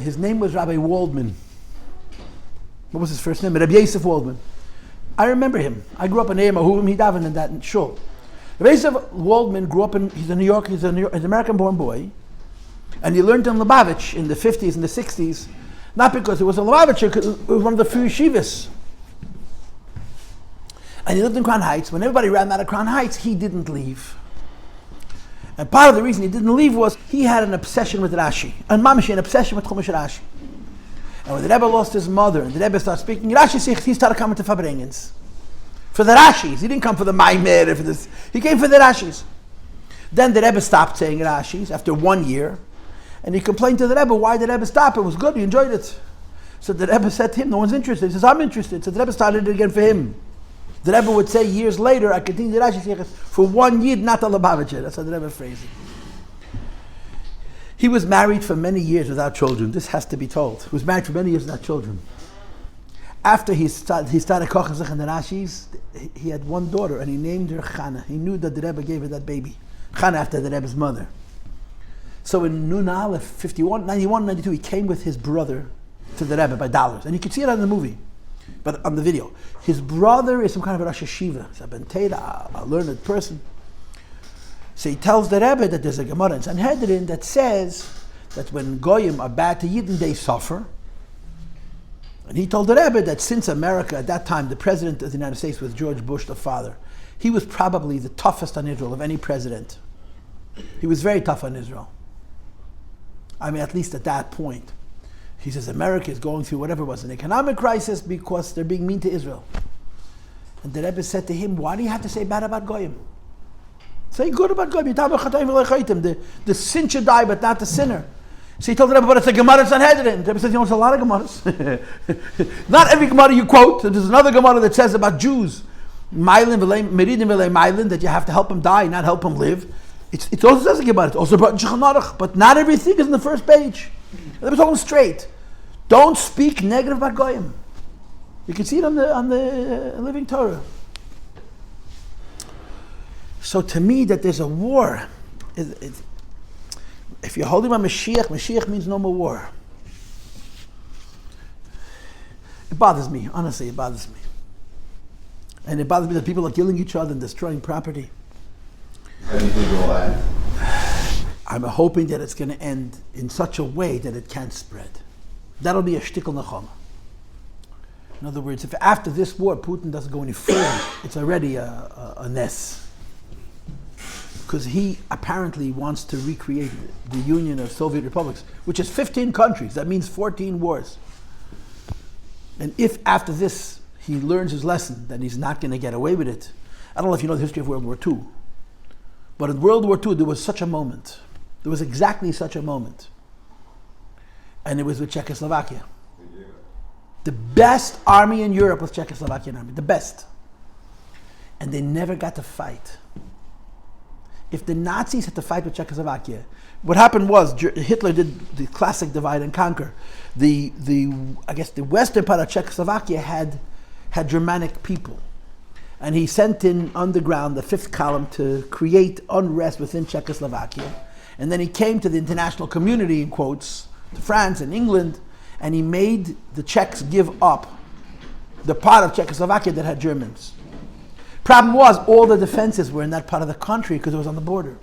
His name was Rabbi Waldman. What was his first name? Rabbi Yosef Waldman. I remember him. I grew up in Ehemahuvim. He davened in that shul. Rabbi Yosef Waldman grew up he's a New York, he's an American-born boy. And he learned in Lubavitch in the 50s and the 60s, not because it was a Lubavitcher, because it was one of the few yeshivas. And he lived in Crown Heights. When everybody ran out of Crown Heights, he didn't leave. And part of the reason he didn't leave was he had an obsession with Rashi. And Mamashi, an obsession with Chumash Rashi. And when the Rebbe lost his mother, and the Rebbe started speaking Rashi, he started coming to Fabrengens. For the Rashis. He didn't come for the Maimer, for this. He came for the Rashis. Then the Rebbe stopped saying Rashis after 1 year. And he complained to the Rebbe, why did the Rebbe stop? It was good, he enjoyed it. So the Rebbe said to him, no one's interested. He says, I'm interested. So the Rebbe started it again for him. The Rebbe would say years later, I continued Rashi for 1 year, not a Lubavitcher. That's how the Rebbe phrased it. He was married for many years without children. This has to be told. He was married for many years without children. After he started kochen sich in the Rashis, he had one daughter and he named her Chana. He knew that the Rebbe gave her that baby. Chana after the Rebbe's mother. So in Nun Aleph, 51, 91, 92, he came with his brother to the Rebbe by dollars. And you can see it on the movie. But on the video, his brother is some kind of a Rosh Yeshiva. He's a Ben Teda, a learned person. So he tells the Rebbe that there's a Gemara in Sanhedrin that says that when Goyim are bad to Yidden, they suffer. And he told the Rebbe that since America, at that time, the president of the United States was George Bush, the father, he was probably the toughest on Israel of any president. He was very tough on Israel. I mean, at least at that point. He says America is going through whatever was an economic crisis because they're being mean to Israel. And the Rebbe said to him, why do you have to say bad about Goyim? Say good about Goyim. The sin should die, but not the sinner. So he told the Rebbe, but it's a Gemara in Sanhedrin. The Rebbe says, you know, it's a lot of Gemaras. Not every Gemara you quote. There's another Gemara that says about Jews, that you have to help them die, not help them live. It also says about it. Also about Shulchan Aruch, but not everything is in the first page. They were talking straight. Don't speak negative about Goyim. You can see it on the Living Torah. So to me, that there's a war. If you're holding on Mashiach means no more war. It bothers me. Honestly, it bothers me. And it bothers me that people are killing each other and destroying property. How do you think it will end? I'm hoping that it's going to end in such a way that it can't spread. That'll be a shtickle nechama. In other words, if after this war Putin doesn't go any further, it's already a ness. Because he apparently wants to recreate the Union of Soviet Republics, which is 15 countries. That means 14 wars. And if after this he learns his lesson, then he's not going to get away with it. I don't know if you know the history of World War II. But in World War II, there was such a moment. There was exactly such a moment. And it was with Czechoslovakia. The best army in Europe was Czechoslovakian army. The best. And they never got to fight. If the Nazis had to fight with Czechoslovakia, what happened was Hitler did the classic divide and conquer. I guess the western part of Czechoslovakia had Germanic people. And he sent in underground the fifth column to create unrest within Czechoslovakia. And then he came to the international community, in quotes, to France and England, and he made the Czechs give up the part of Czechoslovakia that had Germans. Problem was, all the defenses were in that part of the country because it was on the border.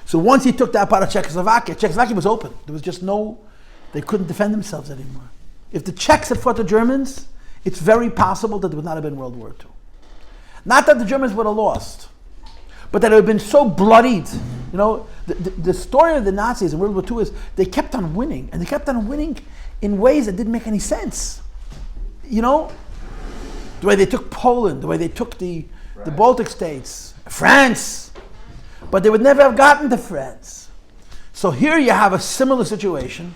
So once he took that part of Czechoslovakia was open. There was just they couldn't defend themselves anymore. If the Czechs had fought the Germans, it's very possible that there would not have been World War II. Not that the Germans would have lost, but that it would have been so bloodied. You know, the story of the Nazis in World War II is they kept on winning, and they kept on winning in ways that didn't make any sense. You know, the way they took Poland, the way they took the Baltic states, France, but they would never have gotten to France. So here you have a similar situation,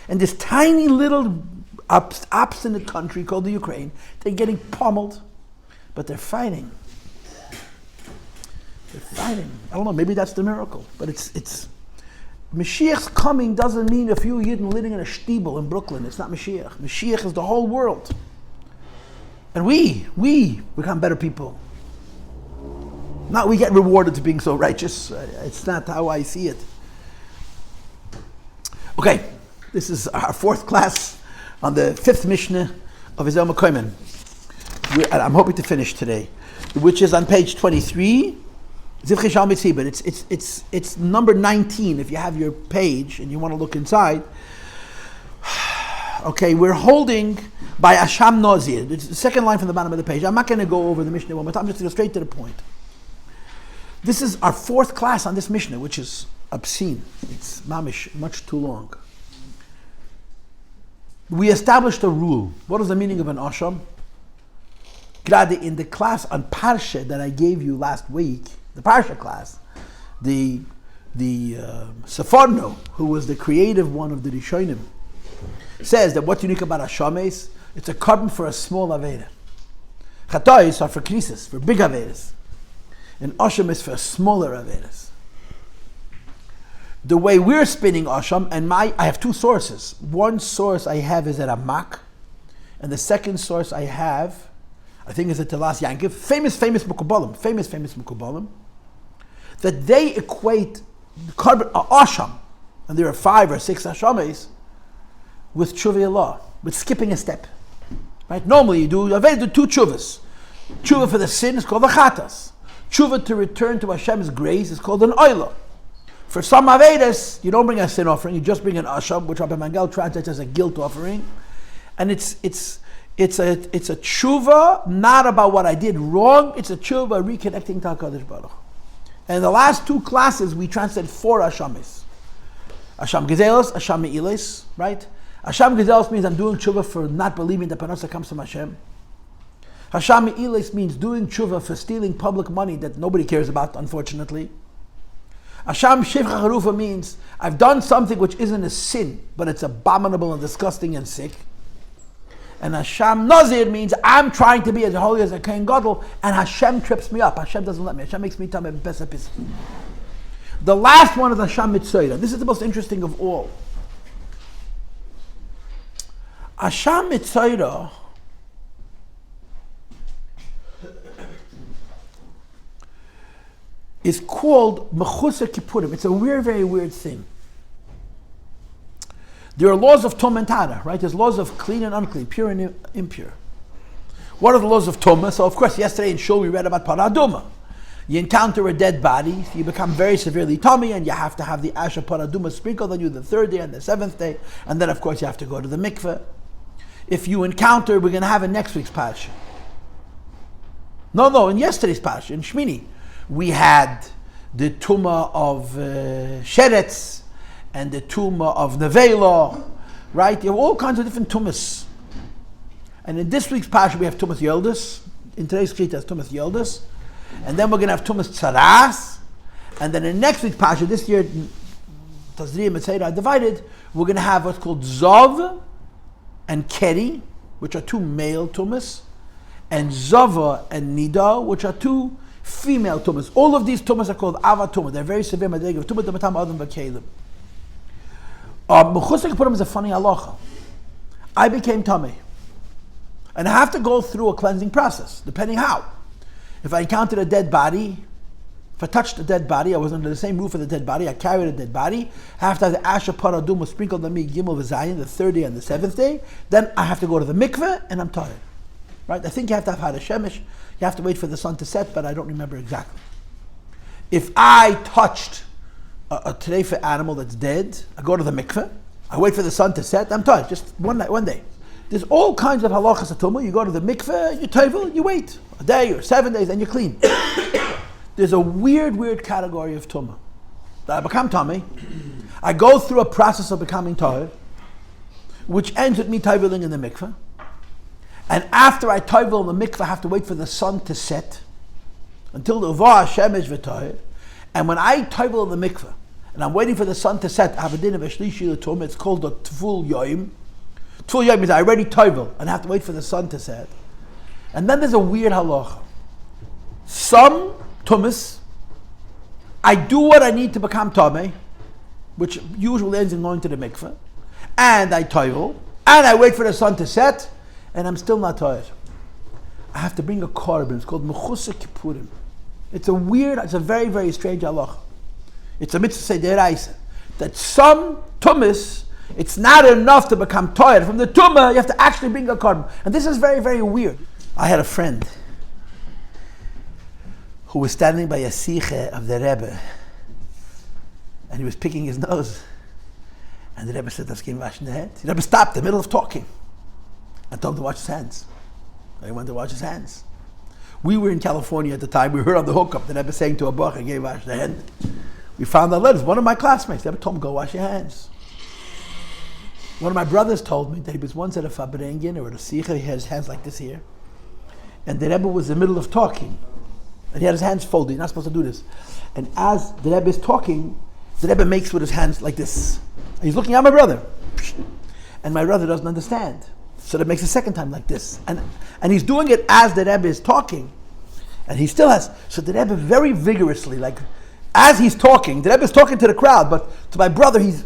and this tiny little obstinate country called the Ukraine, they're getting pummeled, but they're fighting. They're fighting. I don't know, maybe that's the miracle, but it's Mashiach's coming doesn't mean a few Yidden living in a shtibel in Brooklyn. It's not Mashiach. Mashiach is the whole world. And we become better people. Not we get rewarded to being so righteous. It's not how I see it. Okay, this is our fourth class on the fifth Mishnah of Aizehu Mikoman. I'm hoping to finish today, which is on page 23. Zivchei Shalmei Tzibbur. It's number 19 if you have your page and you want to look inside. Okay, we're holding by Asham Mitzora. It's the second line from the bottom of the page. I'm not going to go over the Mishnah one more time. I'm just going to go straight to the point. This is our fourth class on this Mishnah, which is obscene. It's mamish, much too long. We established a rule. What is the meaning of an Asham? Grade, in the class on Parsha that I gave you last week, the Parsha class, the Seforno, who was the creative one of the Rishonim, says that what's unique about Ashamos, it's a carbon for a small Aveda. Chatois are for krisis, for big Avedas. And Asham is for smaller Avedas. The way we're spinning Asham, and I have two sources. One source I have is at Amak, and the second source I have, I think is at Telas Yankiv, famous Mukubalim, that they equate carbon Asham, and there are 5 or 6 Ashamos, with Tshuva Allah, with skipping a step. Right? Normally you do 2 Tshuvas. Tshuva for the sin is called the Chatas. Tshuva to return to Hashem's grace is called an Oila. For some Avedas, you don't bring a sin offering, you just bring an Asham, which Rabbi Mangel translates as a guilt offering. And it's a tshuva, not about what I did wrong, it's a tshuva reconnecting to HaKadosh Baruch. And in the last 2 classes, we translated 4 Ashamis. Asham Gezelos, Asham Mi'ilis, right? Asham Gezelos means I'm doing tshuva for not believing that Parnasa comes from Hashem. Asham Mi'ilis means doing tshuva for stealing public money that nobody cares about, unfortunately. Asham Shevcha Harufa means I've done something which isn't a sin, but it's abominable and disgusting and sick. And Asham Nazir means I'm trying to be as holy as a Kohen Gadol, and Hashem trips me up. Hashem doesn't let me. Hashem makes me tameh b'pesach pisach. The last one is Asham Mitzora. This is the most interesting of all. Asham Mitzora is called Mechusar Kippurim. It's a weird, very weird thing. There are laws of Tuma and Tara, right? There's laws of clean and unclean, pure and impure. What are the laws of Tuma? So, of course, yesterday in Shul we read about Paraduma. You encounter a dead body, you become very severely tummy, and you have to have the ash of Paraduma sprinkled on you the 3rd day and the 7th day, and then, of course, you have to go to the mikveh. If you encounter, we're going to have in next week's parsha. No, in yesterday's parsha, in Shmini, we had the Tuma of Sheretz, and the Tuma of Nevela, right? You have all kinds of different Tumas. And in this week's Parsha, we have Tumas Yoldas. In today's Krita, it's Tumas Yoldas. And then we're going to have Tumas Tzaras. And then in next week's Parsha, this year, Tazri and Metzera are divided, we're going to have what's called Zov and Keri, which are 2 male Tumas, and Zava and Nida, which are 2 female Tumas. All of these Tumas are called Ava Tumah. They're very severe. Tumah Damatam Adam B'Kelim. Mechusar Kippurim is a funny halacha. I became tummy. And I have to go through a cleansing process, depending how. If I encountered a dead body, if I touched a dead body, I was under the same roof of the dead body, I carried a dead body, I have to have the ash of paraduma sprinkled on me, Gimel v'Zayin, the 3rd day and the 7th day, then I have to go to the mikveh, and I'm tired. Right? I think you have to have had a shemesh, you have to wait for the sun to set, but I don't remember exactly. If I touched a terefa animal that's dead, I go to the mikveh, I wait for the sun to set, I'm tired, just one day. There's all kinds of halachas of Tuma. You go to the mikveh, you tovel, you wait a day or 7 days, and you're clean. There's a weird category of Tuma. I become tummy, I go through a process of becoming tahor, which ends with me toveling in the mikveh. And after I tovel in the mikveh, I have to wait for the sun to set until the uvah shemesh v'tahor. And when I tovel in the mikveh, and I'm waiting for the sun to set, I have a din of a shlishi l'tum. It's called a tful yoim. Tful yoim means I already tovel, and I have to wait for the sun to set. And then there's a weird halacha. Some tumas, I do what I need to become tameh, which usually ends in going to the mikveh, and I tovel, and I wait for the sun to set, and I'm still not tired. I have to bring a korban. It's called Mechusar Kippurim. It's a very, very strange halacha. It's a mitzvah deraisa that some tumas, it's not enough to become tired. From the tuma, you have to actually bring a korban. And this is very, very weird. I had a friend who was standing by a siche of the Rebbe, and he was picking his nose. And the Rebbe said, "Let's give wash in the hand." The Rebbe stopped in the middle of talking and told him to wash his hands. And he went to wash his hands. We were in California at the time. We heard on the hookup the Rebbe saying to a boch, "I gave wash the hand." We found out letters. One of my classmates, the Rebbe told him, "Go wash your hands." One of my brothers told me that he was once at a fabrengen or at a sicha. He had his hands like this here, and the Rebbe was in the middle of talking, and he had his hands folded. You're not supposed to do this. And as the Rebbe is talking, the Rebbe makes with his hands like this. And he's looking at my brother, and my brother doesn't understand. So that makes a second time like this, and he's doing it as the Rebbe is talking, and he still has. So the Rebbe very vigorously, like as he's talking, the Rebbe is talking to the crowd, but to my brother, he's.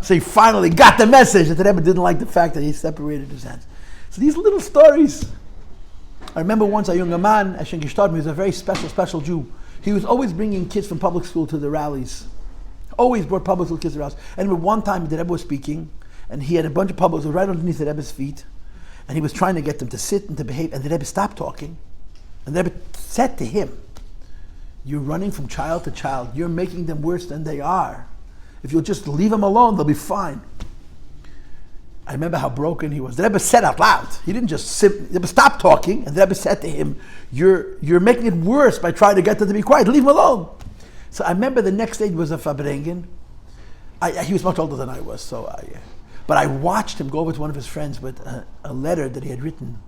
So he finally got the message that the Rebbe didn't like the fact that he separated his hands. So these little stories. I remember once a young man, Asham Mitzora, he was a very special Jew. He was always bringing kids from public school to the rallies. Always brought public school kids to the rallies. And one time the Rebbe was speaking, and he had a bunch of public schools right underneath the Rebbe's feet, and he was trying to get them to sit and to behave, and the Rebbe stopped talking, and the Rebbe said to him, "You're running from child to child. You're making them worse than they are. If you'll just leave them alone, they'll be fine." I remember how broken he was. The Rebbe said out loud. He didn't just sit. The Rebbe stopped talking, and the Rebbe said to him, "You're making it worse by trying to get them to be quiet. Leave them alone." So I remember the next day was a fabrengen. He was much older than I was, but I watched him go over to one of his friends with a letter that he had written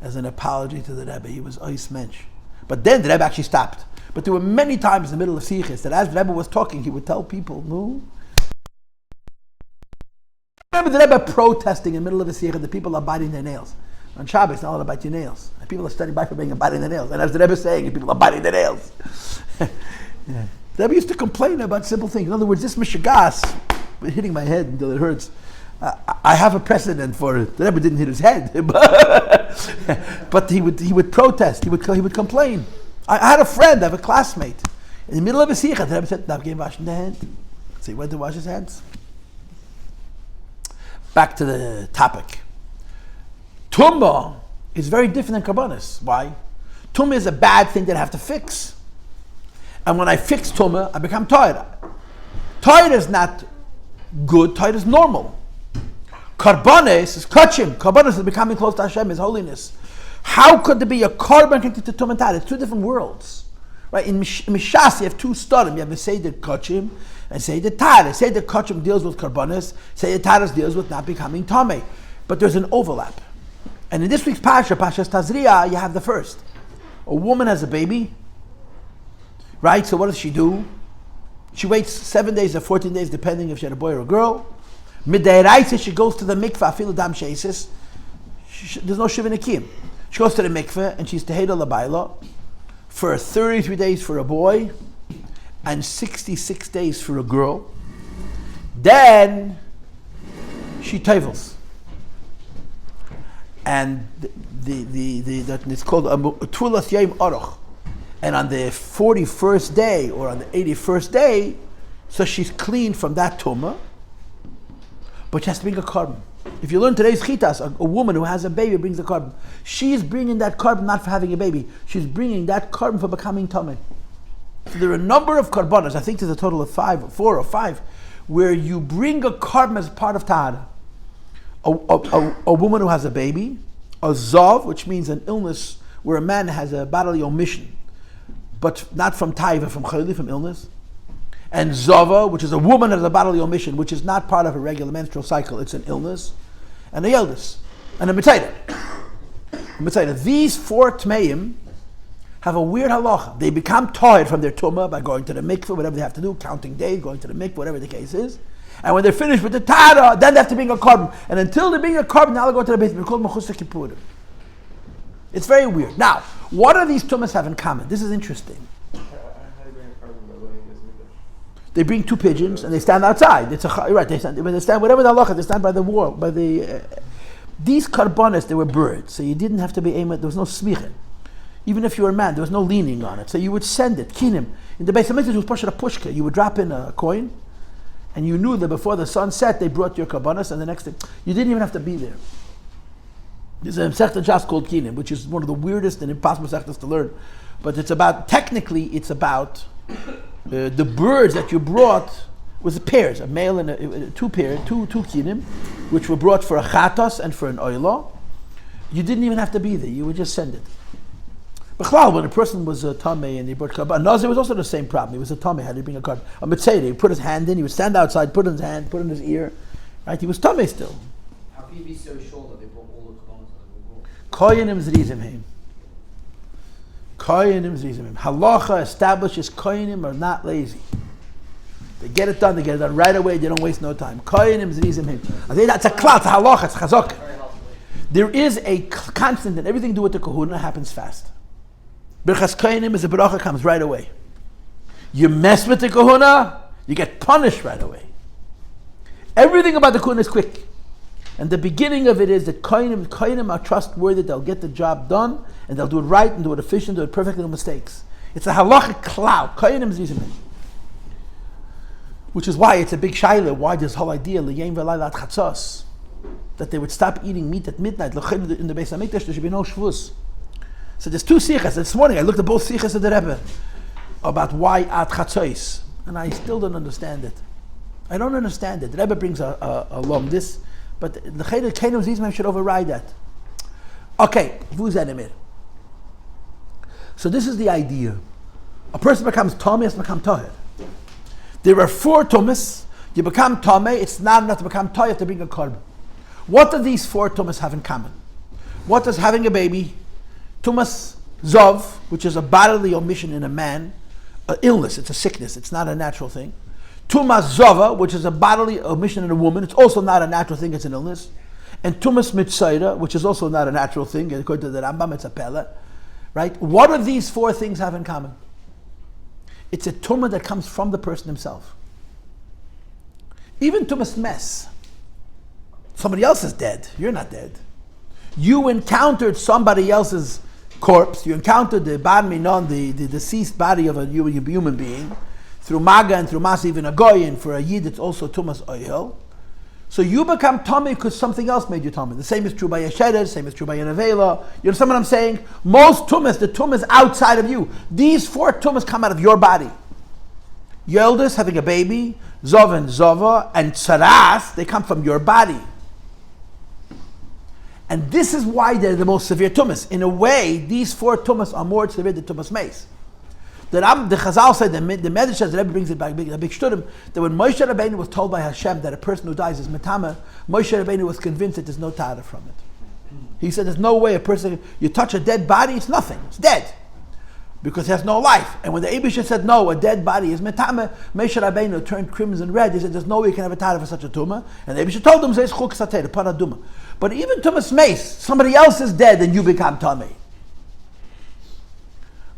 as an apology to the Rebbe. He was ois mensch. But then the Rebbe actually stopped. But there were many times in the middle of siches that as the Rebbe was talking, he would tell people, "No." I remember the Rebbe protesting in the middle of the sicha that people are biting their nails. On Shabbos, not allowed to bite your nails. And people are standing by for being biting their nails. And as the Rebbe is saying, people are biting their nails. Yeah. The Rebbe used to complain about simple things. In other words, this mishagas, hitting my head until it hurts. I have a precedent for it. The Rebbe didn't hit his head, but he would protest. He would complain. I had a friend, I have a classmate. In the middle of a sicha, the Rebbe said, "Now give wash in the hand." So he went to wash his hands. Back to the topic. Tuma is very different than karbanis. Why? Tuma is a bad thing that I have to fix. And when I fix Tuma, I become tired. Tired is not good, tired is normal. Karbanis is kachim. Karbanis is becoming close to Hashem, His holiness. How could there be a korban connected to Tuma and Tara? It's two different worlds. Right? In Mishas, you have two stadim. You have a Seder Kachim and Seder Tara. Seder Kachim deals with karbanis. Seder Tara deals with not becoming Tameh. But there's an overlap. And in this week's Pasha, Pasha's Tazriah, you have the first. A woman has a baby. Right? So what does she do? She waits 7 days or 14 days, depending if she had a boy or a girl. Midayraisa, she goes to the mikvah, afilu dam sheisis. There's no shiva nekim. She goes to the mikveh and she's teheda labayla for 33 days for a boy and 66 days for a girl. Then she tevels. And it's called a tulas yom aruch. And on the 41st day or on the 81st day, so she's clean from that tumah, but she has to bring a korban. If you learn today's chitas, a woman who has a baby brings a korban. She's bringing that korban not for having a baby. She's bringing that korban for becoming tameh. So there are a number of korbanos, I think there's a total of 4 or 5, where you bring a korban as part of tahara. A woman who has a baby, a zav, which means an illness where a man has a bodily omission, but not from taiva, from chayli, from illness. And zava, which is a woman has a bodily omission, which is not part of a regular menstrual cycle, it's an illness. And a yolדת, and a mitzayda. These 4 tmeim have a weird halacha. They become tired from their tumah by going to the mikveh, whatever they have to do, counting days, going to the mikveh, whatever the case is. And when they're finished with the tara, then they have to bring a korban. And until they bring a korban, now they go to the base. They're called מחוסר כפרה. It's very weird. Now, what do these tumas have in common? This is interesting. They bring 2 pigeons and they stand outside. It's right. They stand whatever the halacha. They stand by the wall. By the these karbanis, they were birds, so you didn't have to be aimed. There was no smicha. even if you were a man, there was no leaning on it. So you would send it, kinim. In the base of Mitzvah, it was pushed a pushka. You would drop in a coin, and you knew that before the sun set, they brought your karbanos, and the next day, you didn't even have to be there. There's a Masechta Shas called kinim, which is one of the weirdest and impossible Masechtas to learn. But it's about the birds that you brought was pairs, a male and two kinim, which were brought for a chatas and for an oila. You didn't even have to be there. You would just send it. But when a person was a tamei and he brought carbon, Nazir was also the same problem. He was a tamei, had to bring a carbon. A mitzorah, he put his hand in, he would stand outside, put in his hand, put in his ear. Right? He was tamei still. How can you be so sure that they brought all the commands that they brought? Koyanim zrizim him. Koyanim zrizim him. Halacha establishes koyanim are not lazy. They get it done right away, they don't waste no time. Koyanim zrizim him. I think that's a klal, it's a halacha, it's chazak. There is a constant that everything to do with the kahuna happens fast. Birchas koyanim is a bracha, comes right away. You mess with the kahuna, you get punished right away. Everything about the kahuna is quick. And the beginning of it is that koyanim are trustworthy, they'll get the job done, and they'll do it right, and do it efficient, do it perfectly, no mistakes. It's a halachic klal, koyanim zrizim. Which is why it's a big shaila, why this whole idea, l'yem v'layla chatzos, that they would stop eating meat at midnight. In the Beis HaMikdash, there should be no shvus. So there's two sichas. This morning I looked at both sichas of the Rebbe about why at chatzos, and I still don't understand it. I don't understand it. The Rebbe brings along this, but the Kenim Zizmim should override that. Okay, vuzenimir. So this is the idea. A person becomes Tomei, has to become Tahir. There are 4 tumas. You become Tomei, it's not enough to become Tahir, you have to bring a Korban. What do these 4 tumas have in common? What does having a baby, tumas zov, which is a bodily omission in a man, an illness, it's a sickness, it's not a natural thing. Tumas zova, which is a bodily omission in a woman, it's also not a natural thing, it's an illness. And tumas Mitzorah, which is also not a natural thing, according to the Rambam, it's a pella. Right? What do these 4 things have in common? It's a tumah that comes from the person himself. Even tumas mess. Somebody else is dead. You're not dead. You encountered somebody else's corpse. You encountered the bar minon, the deceased body of a human being, through maga and through mas, even a goy, and for a yid it's also tumas oil. So you become tummy because something else made you tummy. The same is true by Yeshiva, the same is true by Yenavela. You understand what I'm saying? Most tumas, the tumah is outside of you. These 4 tumas come out of your body. Yoldas, having a baby, zov and zova, and tsaras, they come from your body. And this is why they're the most severe tumas. In a way, these 4 tumas are more severe than tumas meis. The Chazal said, the Medrash says, the Rebbe brings it back, the big shturim, that when Moshe Rabbeinu was told by Hashem that a person who dies is metama, Moshe Rabbeinu was convinced that there's no ta'ara from it. He said, there's no way a person, you touch a dead body, it's nothing, it's dead. Because it has no life. And when the Eibusha said, no, a dead body is metama, Moshe Rabbeinu turned crimson red. He said, there's no way you can have a ta'ara for such a tumah. And the Eibusha told him, says, chuk sateh, paraduma. But even tumas meis, somebody else is dead and you become tamei.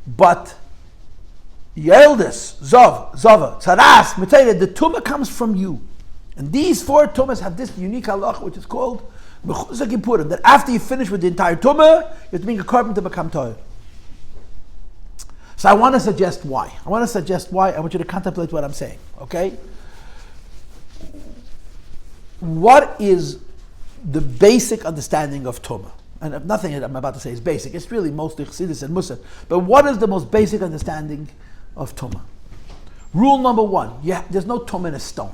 But Yoldas, Zov, Zova, Tzaras, Mitzorah, the Tuma comes from you. And these 4 Tumas have this unique halach, which is called Mechusar Kippurim, that after you finish with the entire Tuma, you have to bring a Korban to become Torah. So I want to suggest why. I want you to contemplate what I'm saying, okay? What is the basic understanding of Tuma? And nothing that I'm about to say is basic. It's really mostly Chassidus and Musar. But what is the most basic understanding of Tuma? Rule number 1, there's no Tuma in a stone.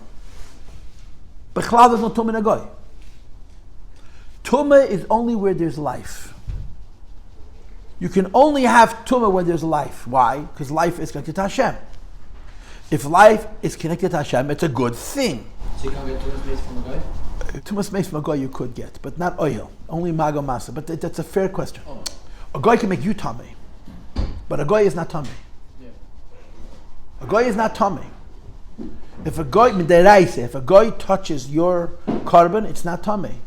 B'chlal, there's no Tuma in a goy. Tuma is only where there's life. You can only have Tuma where there's life. Why? Because life is connected to Hashem. If life is connected to Hashem, it's a good thing. So you can't get Tumas meis from a goy? Tumas meis from a goy you could get, but not oil. Only mago masa. But that's a fair question. Oh. A goy can make you tummy, but a goy is not tummy. A goy is not tummy. If a goy touches your carbon, it's not tummy.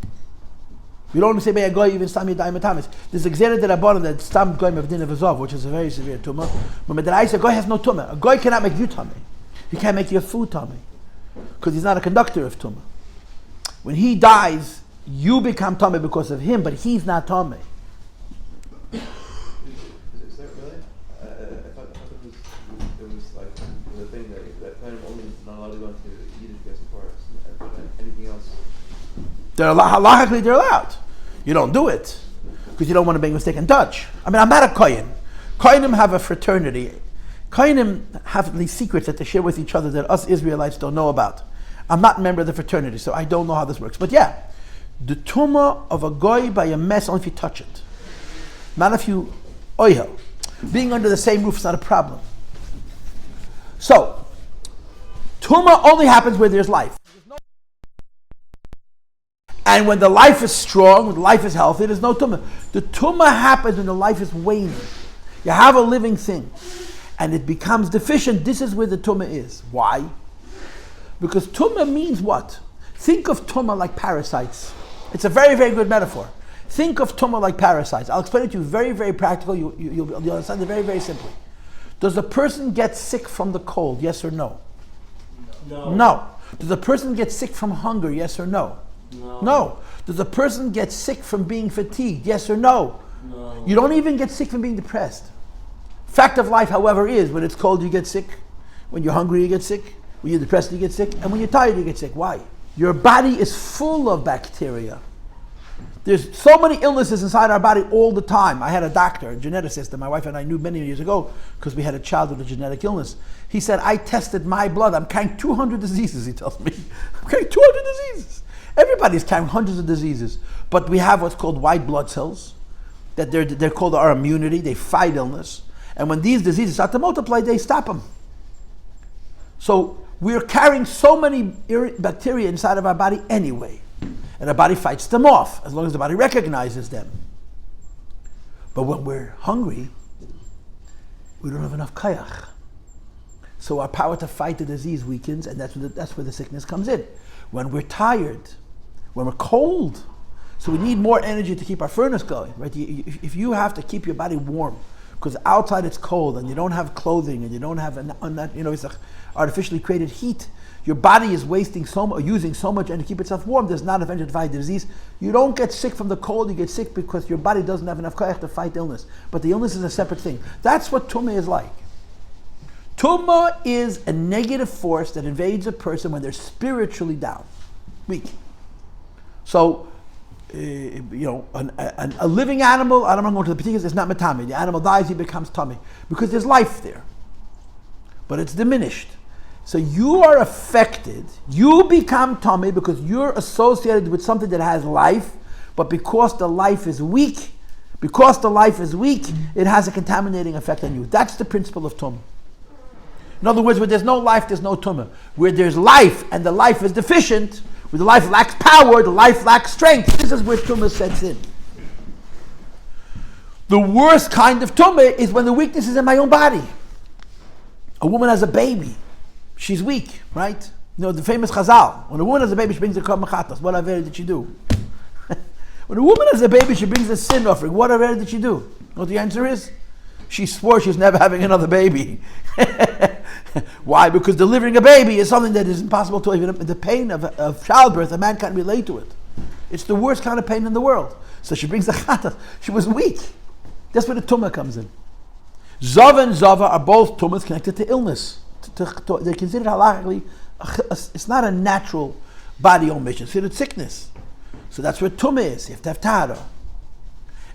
We don't say by a goy even stam yadayim atamis. There's a gzera derabbanan that stam goyim of din of azov, which is a very severe tumah. But a goy has no tumah. A goy cannot make you tummy. He can't make your food tummy because he's not a conductor of tumah. When he dies, you become tummy because of him, but he's not tummy. Is there allowed to go into Yiddish guest forest. Anything else? Halachically, they're allowed. You don't do it because you don't want to make a mistake and touch. I mean, I'm not a kohen. Kohenim have a fraternity. Kohenim have these secrets that they share with each other that us Israelites don't know about. I'm not a member of the fraternity, so I don't know how this works. But yeah, the Tuma of a goy by a mess only if you touch it. Not if you oil. Being under the same roof is not a problem. So, Tuma only happens where there's life. And when the life is strong, when the life is healthy, there's no Tuma. The Tuma happens when the life is waning. You have a living thing, and it becomes deficient. This is where the Tuma is. Why? Because Tuma means what? Think of Tuma like parasites. It's a very, very good metaphor. Think of Tuma like parasites. I'll explain it to you very, very practical. You'll understand it very, very simply. Does a person get sick from the cold? Yes or no? No. No. Does a person get sick from hunger? Yes or no? No. No. Does a person get sick from being fatigued? Yes or no? No. You don't even get sick from being depressed. Fact of life, however, is when it's cold you get sick. When you're hungry you get sick. When you're depressed you get sick. And when you're tired you get sick. Why? Your body is full of bacteria. There's so many illnesses inside our body all the time. I had a doctor, a geneticist, that my wife and I knew many years ago because we had a child with a genetic illness. He said, I tested my blood. I'm carrying 200 diseases, he tells me. I'm carrying 200 diseases. Everybody's carrying hundreds of diseases. But we have what's called white blood cells. That they're called our immunity. They fight illness. And when these diseases start to multiply, they stop them. So we're carrying so many bacteria inside of our body anyway. And our body fights them off, as long as the body recognizes them. But when we're hungry, we don't have enough kayach. So our power to fight the disease weakens, and that's where the sickness comes in. When we're tired, when we're cold, so we need more energy to keep our furnace going, right? If you have to keep your body warm, because outside it's cold, and you don't have clothing, and you don't have, it's artificially created heat, your body is using so much energy to keep itself warm. There's not enough energy to fight the disease. You don't get sick from the cold. You get sick because your body doesn't have enough koyach to fight illness. But the illness is a separate thing. That's what Tuma is like. Tuma is a negative force that invades a person when they're spiritually down, weak. So, a living animal, I don't want to go to the particulars, it's not metame. The animal dies, he becomes tummy. Because there's life there. But it's diminished. So you are affected, you become tummy because you're associated with something that has life, but because the life is weak, it has a contaminating effect on you. That's the principle of Tuma. In other words, where there's no life, there's no Tuma. Where there's life and the life is deficient, where the life lacks power, the life lacks strength, this is where Tuma sets in. The worst kind of Tuma is when the weakness is in my own body. A woman has a baby. She's weak, right? The famous Chazal. When a woman has a baby, she brings a korban. What aver did she do? When a woman has a baby, she brings a sin offering. What aver did she do? What the answer is? She swore she's never having another baby. Why? Because delivering a baby is something that is impossible to even. The pain of childbirth, a man can't relate to it. It's the worst kind of pain in the world. So she brings a chatas. She was weak. That's where the Tuma comes in. Zava and Zava are both Tumas connected to illness. They're considered halachically, it's not a natural body omission, it's considered sickness. So that's where Tuma is. You have to have tahara.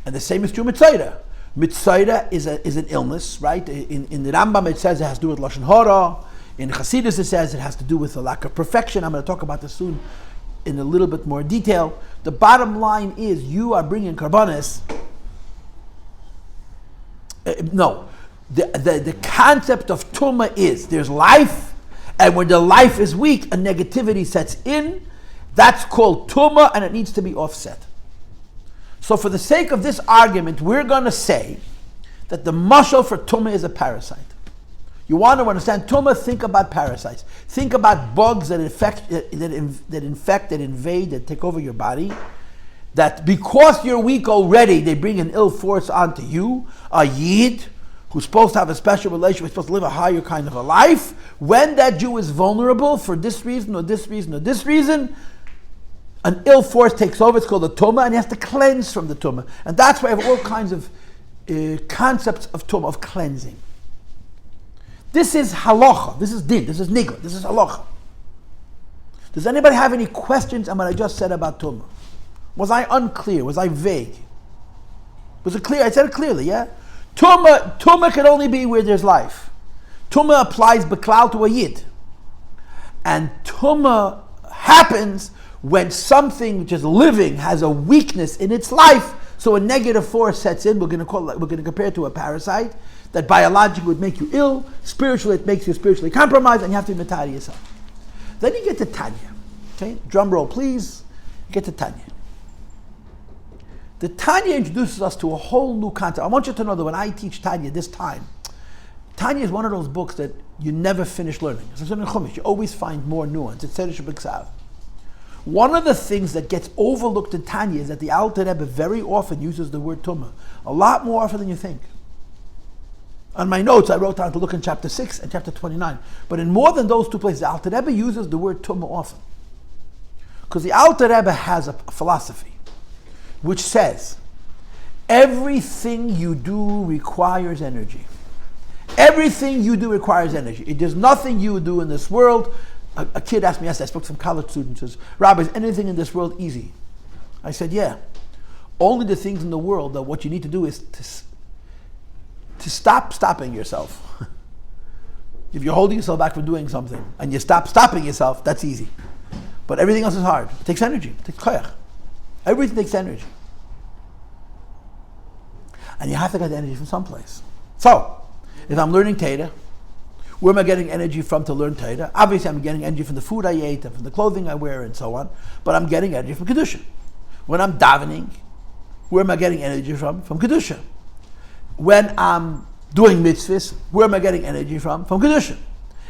And the same is true Mitzorah. Mitzorah is an illness, right? In the Rambam it says it has to do with Lashon Hara. In Chassidus it says it has to do with a lack of perfection. I'm going to talk about this soon in a little bit more detail. The bottom line is you are bringing karbanis. The concept of Tuma is there's life, and when the life is weak, a negativity sets in. That's called Tuma, and it needs to be offset. So for the sake of this argument, we're going to say that the mashal for Tuma is a parasite. You want to understand Tuma, think about parasites. Think about bugs that infect, that invade, that take over your body. That because you're weak already, they bring an ill force onto you. A yid who's supposed to have a special relationship, supposed to live a higher kind of a life, when that Jew is vulnerable for this reason or this reason or this reason, an ill force takes over. It's called a Tuma, and he has to cleanse from the Tuma. And that's why I have all kinds of concepts of Tuma, of cleansing. This is halacha, this is din, this is nigla, this is halacha. Does anybody have any questions on what I just said about Tuma? Was I unclear? Was I vague? Was it clear? I said it clearly, yeah? Tuma can only be where there's life. Tuma applies Beklal to a Yid. And Tuma happens when something which is living has a weakness in its life, so a negative force sets in. We're going to compare it to a parasite that biologically would make you ill, spiritually it makes you spiritually compromised, and you have to imitate yourself. Then you get to Tanya. Okay, drum roll, please. You get to Tanya. The Tanya introduces us to a whole new concept. I want you to know that when I teach Tanya this time, Tanya is one of those books that you never finish learning. It's in Chumash. You always find more nuance. It's Tzedek Shebiksav. One of the things that gets overlooked in Tanya is that the Alter Rebbe very often uses the word Tuma. A lot more often than you think. On my notes, I wrote down to look in chapter 6 and chapter 29. But in more than those two places, the Alter Rebbe uses the word Tuma often. Because the Alter Rebbe has a philosophy which says, everything you do requires energy. Everything you do requires energy. There's nothing you do in this world. A kid asked me yesterday, I spoke to some college students, says, Rabbi, is anything in this world easy? I said, yeah. Only the things in the world that what you need to do is to stop stopping yourself. If you're holding yourself back from doing something and you stop stopping yourself, that's easy. But everything else is hard. It takes energy. It takes koyach. Everything takes energy. And you have to get the energy from someplace. So, if I'm learning Torah, where am I getting energy from to learn Torah? Obviously, I'm getting energy from the food I ate and from the clothing I wear and so on. But I'm getting energy from Kedusha. When I'm davening, where am I getting energy from? From Kedusha. When I'm doing mitzvahs, where am I getting energy from? From Kedusha.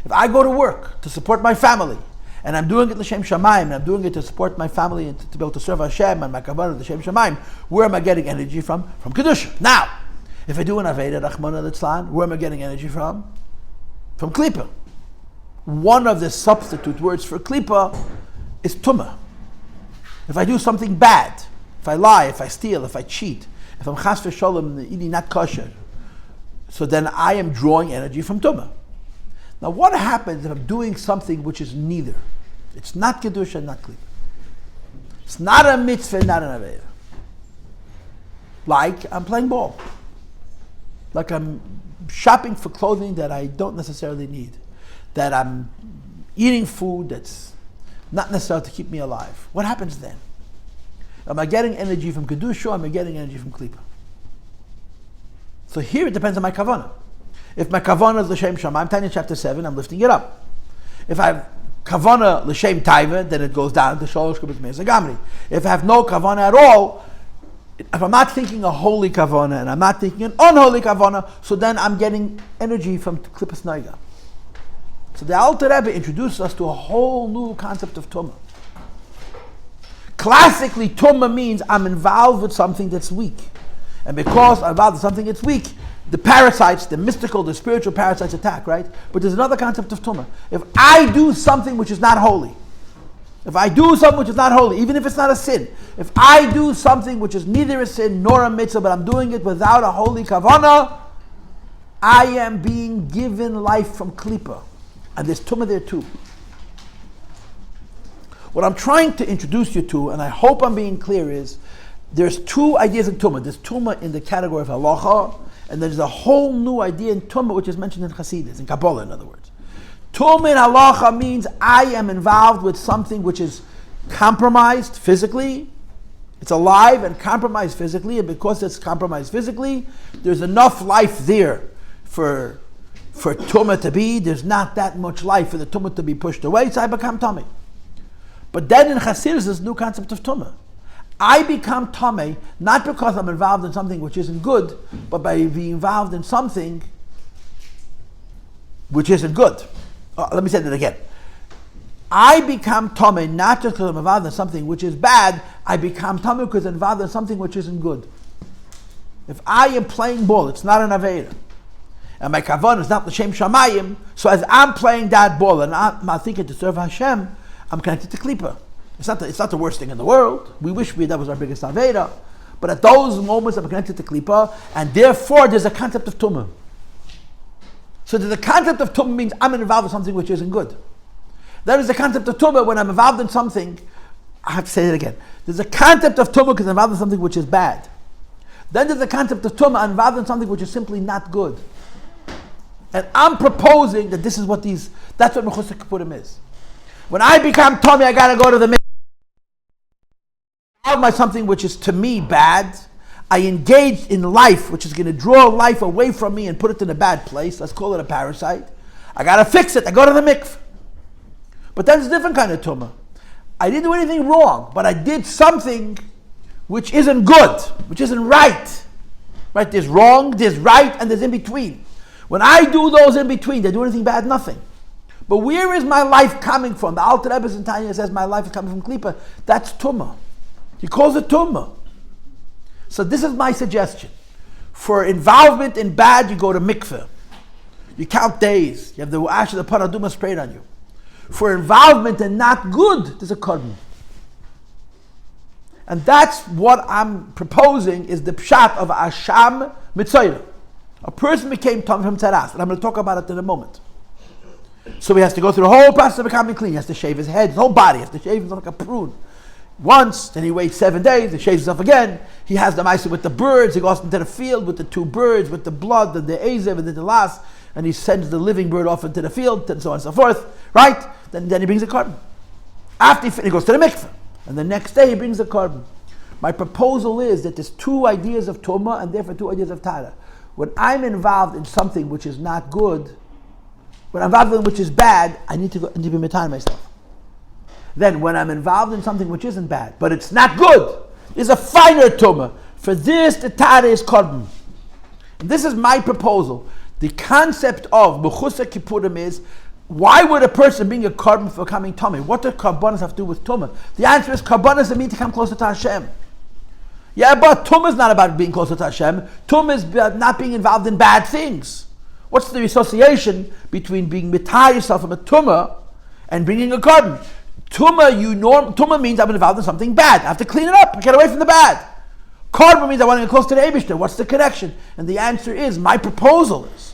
If I go to work to support my family, and I'm doing it l'shem shamayim, and I'm doing it to support my family and to be able to serve Hashem and my kavanah l'shem shamayim, where am I getting energy from? From Kedusha. Now, if I do an Aveda, Rachmana litzlan, where am I getting energy from? From Klipa. One of the substitute words for Klipa is Tuma. If I do something bad, if I lie, if I steal, if I cheat, if I'm chas v'sholem, eating not kosher, so then I am drawing energy from Tuma. Now what happens if I'm doing something which is neither? It's not Kedusha, not Klipa. It's not a mitzvah, not an Aveda. Like I'm playing ball. Like I'm shopping for clothing that I don't necessarily need. That I'm eating food that's not necessarily to keep me alive. What happens then? Am I getting energy from Kedusha or am I getting energy from Klipa? So here it depends on my kavanah. If my kavanah is l'shem shamayim, Tanya chapter 7, I'm lifting it up. If I have kavanah l'shem taiva, then it goes down to sholosh kubik mezagamri. If I have no kavanah at all, if I'm not thinking a holy kavanah and I'm not thinking an unholy kavanah, so then I'm getting energy from klipas nogah. So the Alter Rebbe introduces us to a whole new concept of Tuma. Classically, Tuma means I'm involved with something that's weak. And because I'm involved with something that's weak, the parasites, the mystical, the spiritual parasites attack, right? But there's another concept of Tuma. If I do something which is not holy, if I do something which is not holy, even if it's not a sin, if I do something which is neither a sin nor a mitzvah, but I'm doing it without a holy kavanah, I am being given life from klipa. And there's Tuma there too. What I'm trying to introduce you to, and I hope I'm being clear, is there's two ideas in Tuma. There's Tuma in the category of halacha, and there's a whole new idea in Tuma which is mentioned in Chassidus, in Kabbalah in other words. Tuma in halacha means I am involved with something which is compromised physically. It's alive and compromised physically, and because it's compromised physically, there's enough life there for Tuma to be. There's not that much life for the Tuma to be pushed away, so I become Tummy. But then in Chassidus, there's a new concept of Tuma. I become Tummy not because I'm involved in something which isn't good, but by being involved in something which isn't good. Let me say that again. I become Tummy not just because I'm involved in something which is bad, I become Tummy because I'm involved in something which isn't good. If I am playing ball, it's not an Aveda. And my kavanah is not l'shem shamayim, so as I'm playing that ball and I'm thinking to serve Hashem, I'm connected to klipa. It's not the worst thing in the world. We wish that was our biggest aveda. But at those moments I'm connected to klipa, and therefore there's a concept of Tuma. So the concept of Tuma means I'm involved with something which isn't good. There is the concept of Tuma when I'm involved in something. I have to say it again. There's a concept of Tuma because I'm involved in something which is bad. Then there's the concept of Tuma, I'm involved in something which is simply not good. And I'm proposing that this is what that's what Mechusar Kippurim is. When I become Tommy, I gotta go to the by something which is to me bad. I engage in life which is going to draw life away from me and put it in a bad place. Let's call it a parasite. I gotta fix it. I go to the mikveh. But that's a different kind of tumah. I didn't do anything wrong, but I did something which isn't good, which isn't right. Right? There's wrong, there's right, and there's in between. When I do those in between, they do anything bad? Nothing. But where is my life coming from? The Alter Rebbe in Tanya says my life is coming from Kalipa. That's tumah. He calls it tumah. So this is my suggestion. For involvement in bad, you go to mikveh. You count days. You have the ash of the paraduma sprayed on you. For involvement in not good, there's a korban. And that's what I'm proposing is the pshat of Asham Mitzora. A person became Tom from Tzaras, and I'm going to talk about it in a moment. So he has to go through the whole process of becoming clean. He has to shave his head, his whole body. He has to shave himself like a prune. Once, then he waits 7 days, he shaves himself again. He has the ma'aseh with the birds. He goes into the field with the 2 birds, with the blood, and the Aizehu, and the las, and he sends the living bird off into the field, and so on and so forth. Right? Then he brings a korban. After he goes to the mikveh. And the next day he brings a korban. My proposal is that there's 2 ideas of Tuma and therefore 2 ideas of Tara. When I'm involved in something which is not good, when I'm involved in which is bad, I need to be metan myself. Then when I'm involved in something which isn't bad, but it's not good, there's a finer Tuma. For this, the Tara is korban. And this is my proposal. The concept of Mechusar Kippurim is, why would a person bring a korban for coming Tomei? What do korbanos have to do with Tuma? The answer is korbanos mean to come closer to Hashem. Yeah, but Tuma is not about being closer to Hashem. Tuma is about not being involved in bad things. What's the association between being mitar yourself from a Tuma and bringing a korban? Tuma means I'm involved in something bad. I have to clean it up. I get away from the bad. Korban means I want to get close to the Eibishter. What's the connection? And the answer is, my proposal is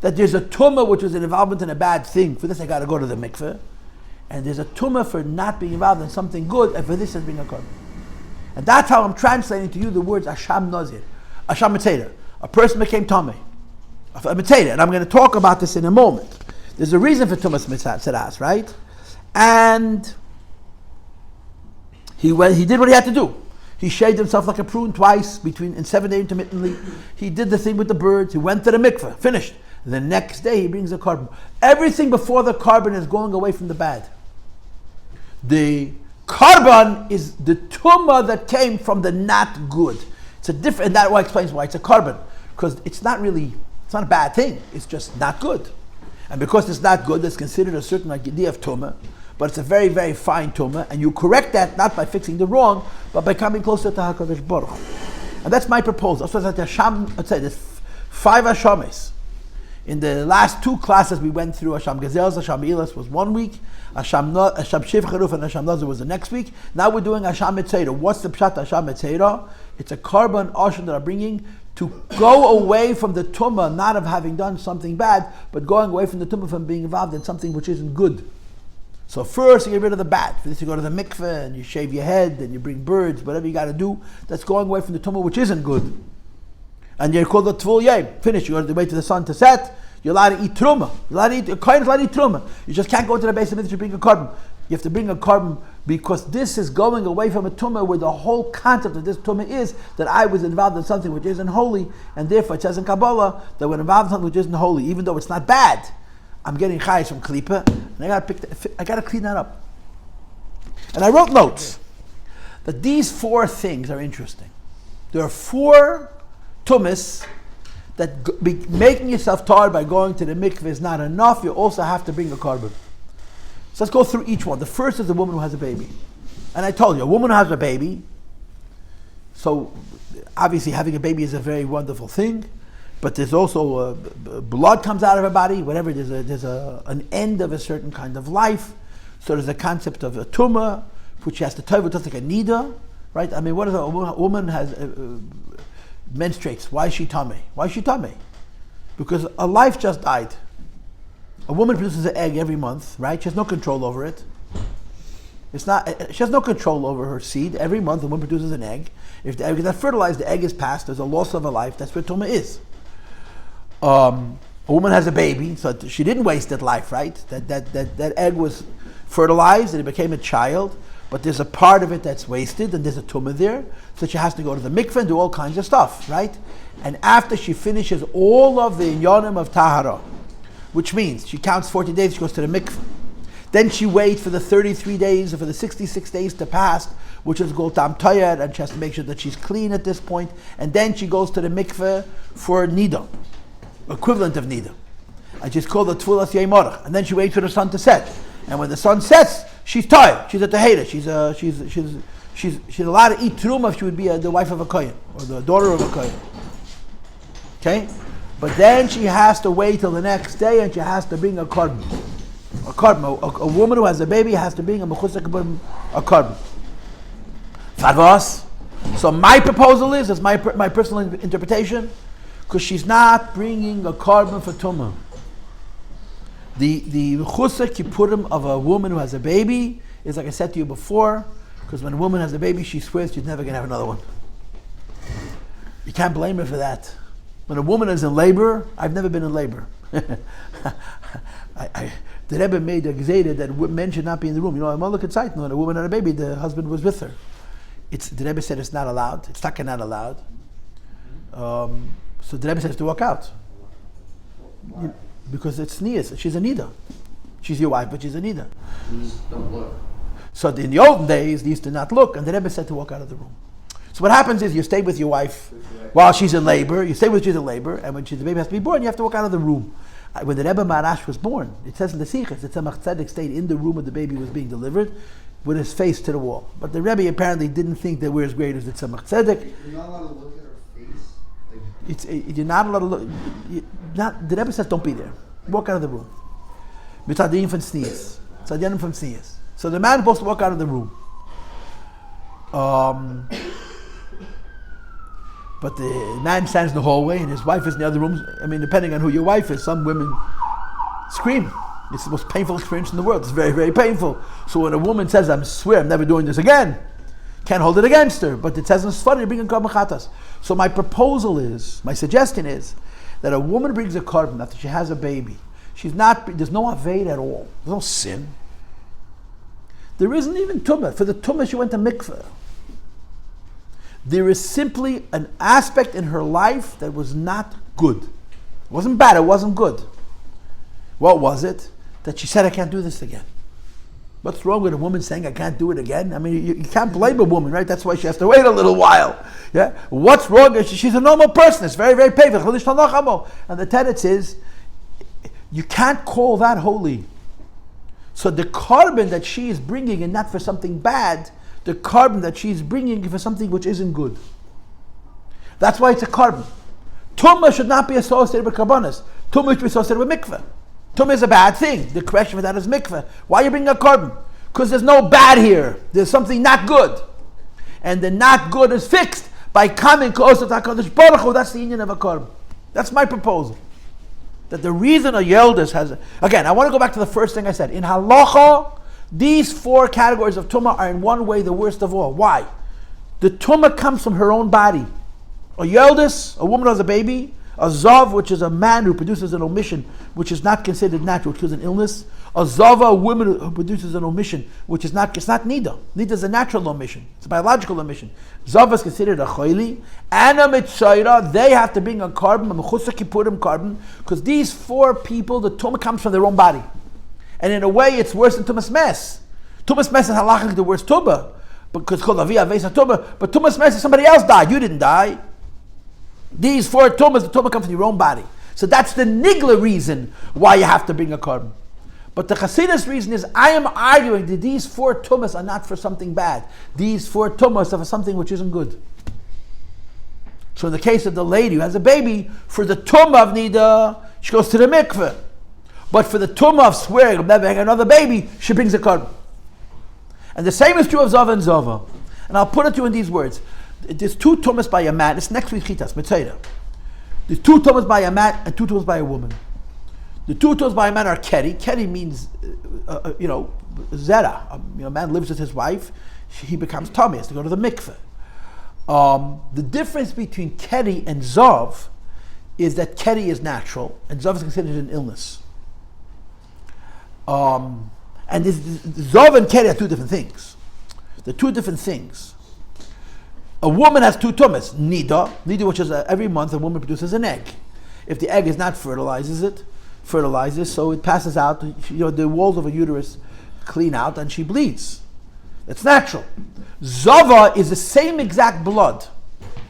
that there's a Tuma which is an involvement in a bad thing. For this I got to go to the mikveh. And there's a Tuma for not being involved in something good, and for this is being a korban. And that's how I'm translating to you the words Asham Nazir, Asham Mitzora. A person became Tomei, a Mitzora, and I'm going to talk about this in a moment. There's a reason for Tumas Mitzaras, right? And he did what he had to do. He shaved himself like a prune twice in 7 days intermittently. He did the thing with the birds. He went to the mikveh, finished. The next day he brings a korban. Everything before the korban is going away from the bad. The korban is the tumah that came from the not good. It's a different, and that explains why it's a korban, because it's not a bad thing. It's just not good, and because it's not good, it's considered a certain idea of tumah, but it's a very, very fine tumah, and you correct that not by fixing the wrong, but by coming closer to HaKadosh Baruch Hu. And that's my proposal. So that there's 5 Ashamos. In the last 2 classes we went through, Asham Gazel's Asham Ilas was 1 week, Asham Shivcharuf and Asham Nazar was the next week. Now we're doing Asham Mitzora. What's the pshat Asham Mitzora? It's a korban asham that are bringing to go away from the tumah, not of having done something bad, but going away from the tumah from being involved in something which isn't good. So first you get rid of the bad. For this you go to the mikveh and you shave your head and you bring birds, whatever you got to do. That's going away from the tumah which isn't good. And you're called the tvul yom. Finish. You got to wait till the sun to set. You're allowed to eat truma. A kohen is allowed to eat truma. You just can't go to the base of it to bring a korban. You have to bring a korban because this is going away from a tumah where the whole concept of this tumah is that I was involved in something which isn't holy, and therefore it says in Kabbalah that when involved in something which isn't holy, even though it's not bad, I'm getting chayes from kalipa, and I got to clean that up. And I wrote notes that these 4 things are interesting. There are 4 tumas that making yourself tired by going to the mikveh is not enough. You also have to bring a korban. So let's go through each one. The first is the woman who has a baby. And I told you, a woman who has a baby, so obviously having a baby is a very wonderful thing, but there's also blood comes out of her body, whatever, there's an end of a certain kind of life. So there's a concept of a tumah, which has to tell you, just like a nida, right? I mean, what is a woman has menstruates? Why is she tamei? Because a life just died. A woman produces an egg every month, right? She has no control over it. She has no control over her seed. Every month, the woman produces an egg. If the egg is not fertilized, the egg is passed. There's a loss of a life. That's what Tuma is. A woman has a baby, so she didn't waste that life, right? That egg was fertilized and it became a child, but there's a part of it that's wasted and there's a Tuma there, so she has to go to the mikveh and do all kinds of stuff, right? And after she finishes all of the inyanim of Tahara, which means she counts 40 days, she goes to the mikveh. Then she waits for the 33 days or for the 66 days to pass, which is Gol Tam Tayar, and she has to make sure that she's clean at this point. And then she goes to the mikveh for Nida, equivalent of Nida. And she's called the Tfulas Yeimorach. And then she waits for the sun to set. And when the sun sets, she's tired. She's at the Hayda. She's allowed to eat Truma if she would be the wife of a Kohen or the daughter of a Kohen. Okay? But then she has to wait till the next day and she has to bring a Korban. A Korban. A woman who has a baby has to bring a Mechusar a Korban. Farvas. So my proposal is my personal interpretation, because she's not bringing a Korban for Tuma. The Mechusar Kippurim of a woman who has a baby is, like I said to you before, because when a woman has a baby, she swears she's never going to have another one. You can't blame her for that. When a woman is in labor, I've never been in labor. The Rebbe made a gzeira that men should not be in the room. You know, I'm all looking at when a woman had a baby, the husband was with her. The Rebbe said it's not allowed. It's not allowed. So the Rebbe says to walk out. Because it's niyas. She's a nida. She's your wife, but she's a nida. Don't look. So in the olden days, they used to not look, and the Rebbe said to walk out of the room. So what happens is you stay with your wife while she's in labor. You stay with she's in labor, and when the baby has to be born, you have to walk out of the room. When the Rebbe Marash was born, it says in the Sichos that Tzemach Tzedek stayed in the room where the baby was being delivered, with his face to the wall. But the Rebbe apparently didn't think that we're as great as the Tzemach Tzedek. You're not allowed to look at her face. You're not allowed to look. The Rebbe says don't be there. Walk out of the room. Mitzadim from sneeze. Tzadianim from sneeze. So the man is supposed to walk out of the room. But the man stands in the hallway and his wife is in the other room. I mean, depending on who your wife is, some women scream. It's the most painful experience in the world. It's very, very painful. So when a woman says, I swear I'm never doing this again, can't hold it against her. But it says in Sfar, you're bringing Korban Chatas. So my suggestion is, that a woman brings a Korban after she has a baby. There's no Aved at all. There's no sin. There isn't even Tuma. For the Tuma, she went to mikveh. There is simply an aspect in her life that was not good. It wasn't bad, it wasn't good. What was it? That she said, I can't do this again. What's wrong with a woman saying, I can't do it again? I mean, you can't blame a woman, right? That's why she has to wait a little while. Yeah. What's wrong? She's a normal person. It's very, very painful. And the teretz is, you can't call that holy. So the Korban that she is bringing, and not for something bad, the Korban that she's bringing for something which isn't good. That's why it's a Korban. Tuma should not be associated with Karbanas. Tuma should be associated with mikveh. Tuma is a bad thing. The question for that is mikveh. Why are you bringing a Korban? Because there's no bad here. There's something not good. And the not good is fixed by coming closer to HaKadosh Baruch Hu. That's the union of a Korban. That's my proposal. That the reason a yoldet has... Again, I want to go back to the first thing I said. In halacha, these four categories of Tuma are in one way the worst of all. Why? The Tuma comes from her own body. A yoldet, a woman who has a baby. A zav, which is a man who produces an omission, which is not considered natural, which is an illness. A zava, a woman who produces an omission, which is not, it's not nida. Nida is a natural omission. It's a biological omission. Zava is considered a chayli. And a Mitzorah, they have to bring a Korban, a Mechusar Kippurim Korban, because these four people, the Tuma comes from their own body. And in a way, it's worse than Tumas Mes. Tumas Mes is halachically the worst Tuma, because it's called Aviyah Veisa Tuma. But Tumas Mes is somebody else died. You didn't die. These four Tumas, the Tuma comes from your own body. So that's the nigla reason why you have to bring a Korban. But the Chassidus reason is, I am arguing that these four Tumas are not for something bad. These four Tumas are for something which isn't good. So in the case of the lady who has a baby, for the Tuma of Nida, she goes to the mikveh. But for the Tuma of swearing, of never having another baby, she brings a Korban. And the same is true of Zava and Zava. And I'll put it to you in these words. There's two Tumas by a man. It's next week Chitas, Mitzorah. There's two Tumas by a man and two Tumas by a woman. The two tools by a man are keri. Keri means, zera. A man lives with his wife, he becomes tummy, he has to go to the mikveh. The difference between keri and zav is that keri is natural and zav is considered an illness. And zav and keri are two different things. They're two different things. A woman has two tumas, nida, which is every month a woman produces an egg. If the egg is not fertilizes, so it passes out, the walls of a uterus clean out and she bleeds. It's natural. Zava is the same exact blood.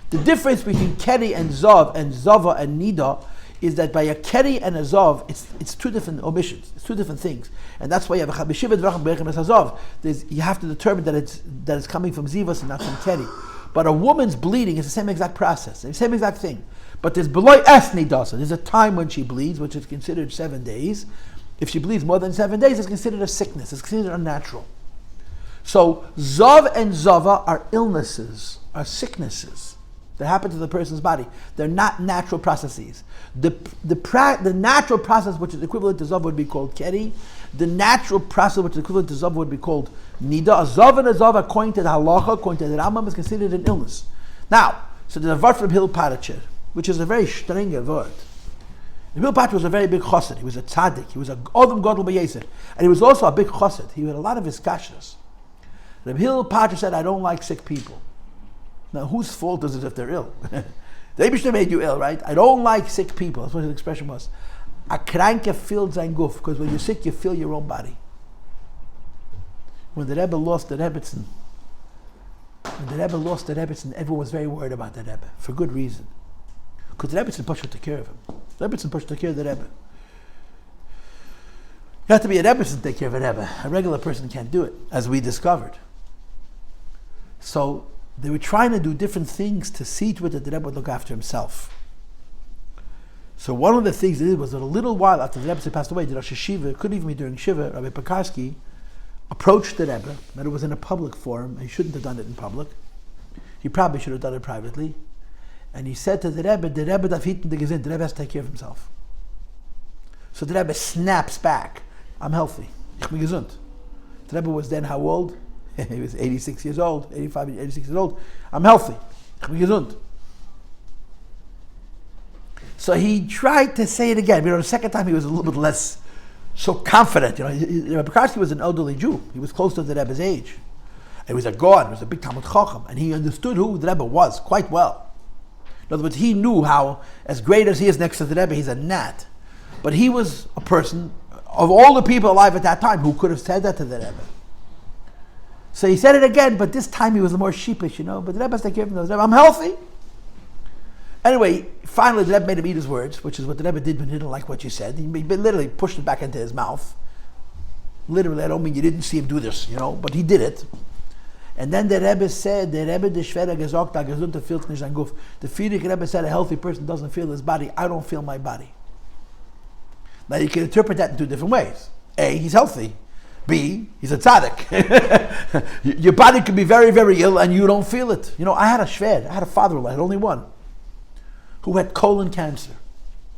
The difference between keri and zav and zava and nida is that by a keri and a zav, it's two different omissions. It's two different things, and that's why you have a zav. You have to determine that it's coming from zivas and not from keri. But a woman's bleeding is the same exact process, the same exact thing. But there's below es nidasa. There's a time when she bleeds, which is considered 7 days. If she bleeds more than 7 days, it's considered a sickness. It's considered unnatural. So zav and zava are illnesses, are sicknesses that happen to the person's body. They're not natural processes. The natural process, which is equivalent to zav, would be called keri. The natural process, which is equivalent to zav, would be called nida. A zav and a zav, according to the halacha, according to the Rambam, is considered an illness. Now, so there's a word from Hillel Parachir, which is a very strong word. Hillel Parachir was a very big chassid. He was a tzaddik. He was a odom gadol b'yesir, and he was also a big chassid. He had a lot of his kashas. Rabbi Hillel Parachir said, "I don't like sick people." Now, whose fault is it if they're ill? The Mishnah made you ill, right? I don't like sick people. That's what his expression was. A kranke feels sein guf, because when you're sick, you feel your own body. When the Rebbe lost the Rebbetzin, everyone was very worried about the Rebbe, for good reason. Because the Rebbetzin pushed took care of him. The Rebbetzin pushed took care of the Rebbe. You have to be a Rebbetzin to take care of a Rebbe. A regular person can't do it, as we discovered. So they were trying to do different things to see to it that the Rebbe would look after himself. So one of the things they did was that a little while after the Rebbe passed away, the Rosh Yeshiva, couldn't even be during Shiva, Rabbi Pekarsky approached the Rebbe, but it was in a public forum. He shouldn't have done it in public. He probably should have done it privately. And he said to the Rebbe darf hinten the Gesund, the Rebbe has to take care of himself. So the Rebbe snaps back, I'm healthy, ich bin gesund. The Rebbe was then how old? He was 86 years old, 86 years old. I'm healthy, ich bin gesund. So he tried to say it again. The second time he was a little bit less so confident. Rabbi Pekarsky was an elderly Jew. He was close to the Rebbe's age. He was a Gaon, he was a big Talmud Chacham, and he understood who the Rebbe was quite well. In other words, he knew how, as great as he is next to the Rebbe, he's a gnat. But he was a person, of all the people alive at that time, who could have said that to the Rebbe. So he said it again, but this time he was more sheepish, But the Rebbe has to take care of him. I'm healthy. Anyway, finally the Rebbe made him eat his words, which is what the Rebbe did when he didn't like what you said. He literally pushed it back into his mouth. Literally, I don't mean you didn't see him do this, but he did it. And then the Rebbe said, the Frierdiker Rebbe said, a healthy person doesn't feel his body. I don't feel my body. Now you can interpret that in two different ways. A, he's healthy. B, he's a tzaddik. Your body can be very, very ill and you don't feel it. I had a father-in-law, I had only one, who had colon cancer.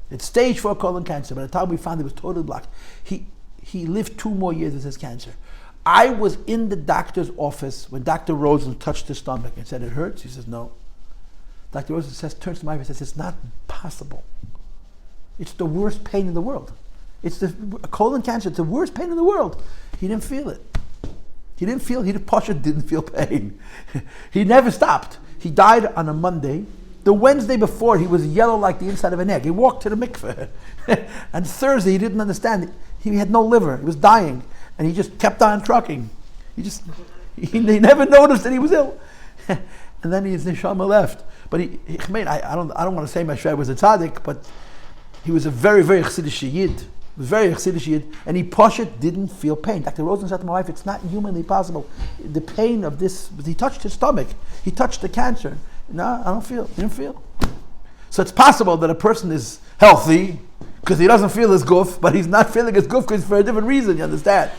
It's stage 4 colon cancer. By the time we found it was totally blocked. He lived 2 more years with his cancer. I was in the doctor's office when Dr. Rosen touched his stomach and said, it hurts? He says, no. Dr. Rosen turns to my wife and says, it's not possible. It's the worst pain in the world. It's the colon cancer. It's the worst pain in the world. He didn't feel it. He didn't feel pain. He never stopped. He died on a Monday. The Wednesday before, he was yellow like the inside of an egg. He walked to the mikveh. And Thursday, he didn't understand. He had no liver. He was dying. And he just kept on trucking. He never noticed that he was ill. And then his neshama left. But I don't want to say my Shred was a tzaddik, but he was a very, very chassidish yid. And he Poshet didn't feel pain. Dr. Rosen said to my wife, it's not humanly possible. The pain of this, he touched his stomach. He touched the cancer. No, I don't feel. He didn't feel. So it's possible that a person is healthy because he doesn't feel his guf, but he's not feeling his guf because for a different reason, you understand?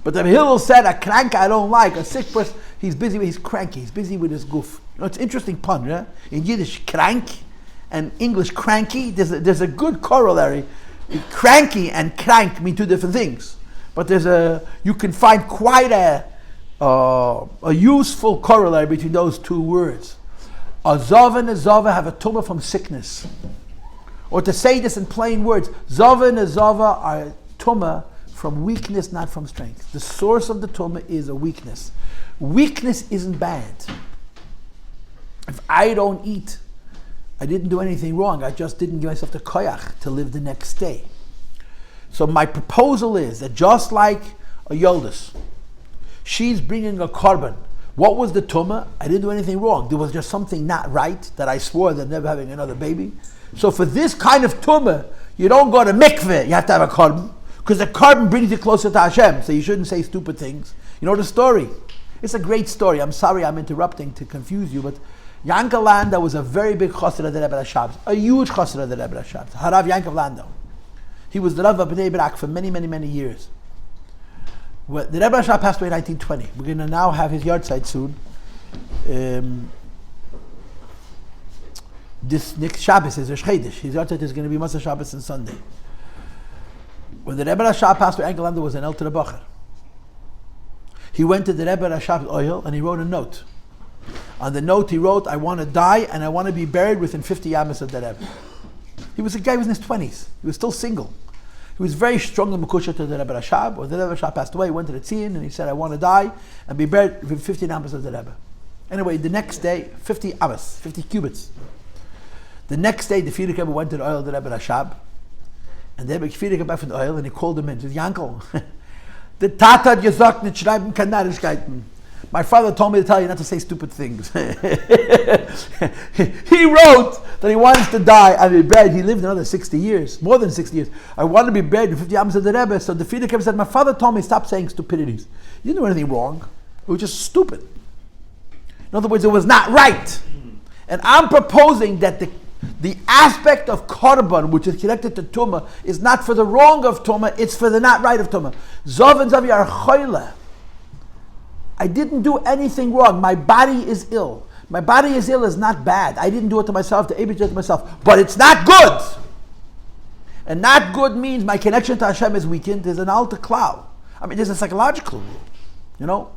But the Hillel said, a krank I don't like, a sick person, he's cranky, he's busy with his guf. It's an interesting pun, yeah? In Yiddish, krank, and English, cranky, there's a good corollary. Cranky and crank mean two different things. But you can find quite a useful corollary between those two words. A zava and a zava have a tuma from sickness. Or to say this in plain words, zava and a zava are tuma from weakness, not from strength. The source of the tuma is a weakness. Weakness isn't bad. If I don't eat, I didn't do anything wrong. I just didn't give myself the koyach to live the next day. So my proposal is that just like a yolדת, she's bringing a korban. What was the tuma? I didn't do anything wrong. There was just something not right that I swore that never having another baby. So for this kind of tuma, you don't go to mikveh. You have to have a korban because the korban brings you closer to Hashem. So you shouldn't say stupid things. You know the story. It's a great story. I'm sorry I'm interrupting to confuse you, but Yankov Landau was a very big chassid of the Rebbe Ashamos, a huge chassid of the Rebbe Ashamos. Harav Yankov Landau. He was the Rav of Bnei Brak for many, many, many years. Well, the Rebbe Ashamos passed away in 1920. We're going to now have his yahrzeit soon. This next Shabbos is Rosh Chodesh. His yahrzeit is going to be Masa Shabbos and Sunday. When the Rebbe Ashamos passed away, Yankov Landau was an elder bacher. He went to the Rebbe Ashamos oil and he wrote a note. On the note he wrote, I want to die and I want to be buried within 50 yamas of the Rebbe. He was a guy who was in his 20s. He was still single. He was very strong in Mekusha to the Rebbe Ashamos. When the Rebbe Ashamos passed away, he went to the Tzin and he said, I want to die and be buried within 50 yamas of the Rebbe. Anyway, the next day, 50 amas, 50 cubits. The next day, the Frierdiker Rebbe went to the oil of the Rebbe Ashamos. And the Frierdiker came back from the oil and he called him in. He said, Yankel, the Tata hat gesagt, nicht schreiben kann Narrischkeiten. My father told me to tell you not to say stupid things. He wrote that he wants to die and be buried. He lived another 60 years, more than 60 years. I want to be buried in 50 yamas of the Rebbe. So the Frierdiker said, my father told me stop saying stupidities. You didn't do anything wrong. It was just stupid. In other words, it was not right. And I'm proposing that the aspect of Korban, which is connected to Tuma, is not for the wrong of Tuma, it's for the not right of Tuma. Zov and Zavi are choyle. I didn't do anything wrong. My body is ill. My body is ill is not bad. I didn't do it to myself, the Eibush did it to myself. But it's not good. And not good means my connection to Hashem is weakened. There's an alter cloud. I mean, there's a psychological rule. You know?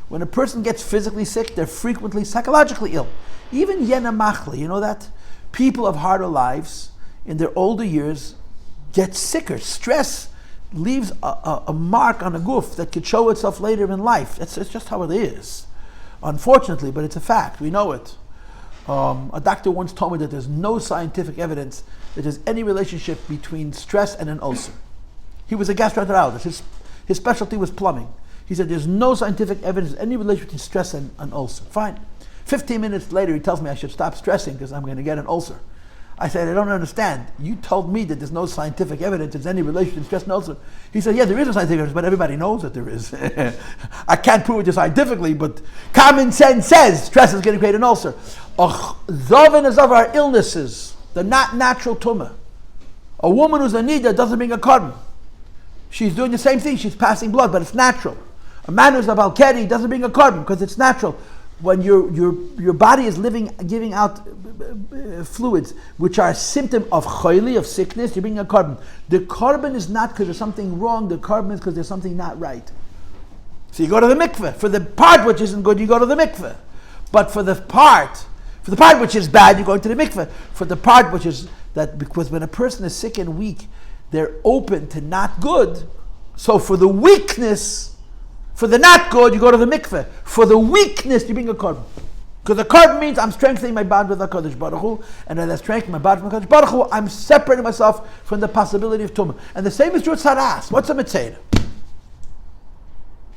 When a person gets physically sick, they're frequently psychologically ill. Even Yena Machli, you know that? People of harder lives, in their older years, get sicker. Stress leaves a mark on a goof that could show itself later in life. It's just how it is. Unfortunately, but it's a fact. We know it. A doctor once told me that there's no scientific evidence that there's any relationship between stress and an ulcer. He was a gastroenterologist. His specialty was plumbing. He said there's no scientific evidence, any relationship between stress and an ulcer. Fine. 15 minutes later, he tells me I should stop stressing because I'm going to get an ulcer. I said, I don't understand. You told me that there's no scientific evidence there's any relation between stress and ulcer. He said, yeah, there is a scientific evidence, but everybody knows that there is. I can't prove it scientifically, but common sense says stress is going to create an ulcer. Zov and Zov are illnesses. They're not natural tumah. A woman who's a nida doesn't bring a korban. She's doing the same thing. She's passing blood, but it's natural. A man who's a balkeri doesn't bring a korban because it's natural. When your body is giving out fluids, which are a symptom of choili, of sickness, you bring a korban. The korban is not because there's something wrong. The korban is because there's something not right. So you go to the mikveh. For the part which isn't good, you go to the mikveh. But for the part which is bad, you're going to the mikveh. For the part which is that, because when a person is sick and weak, they're open to not good. So for the weakness, for the not good, you go to the mikveh. For the weakness, you bring a korban. Because the korban means I'm strengthening my bond with HaKadosh Baruch Hu, and as I strengthen my bond with HaKadosh Baruch Hu, I'm separating myself from the possibility of tumah. And the same is true with saras. What's a mitzorah?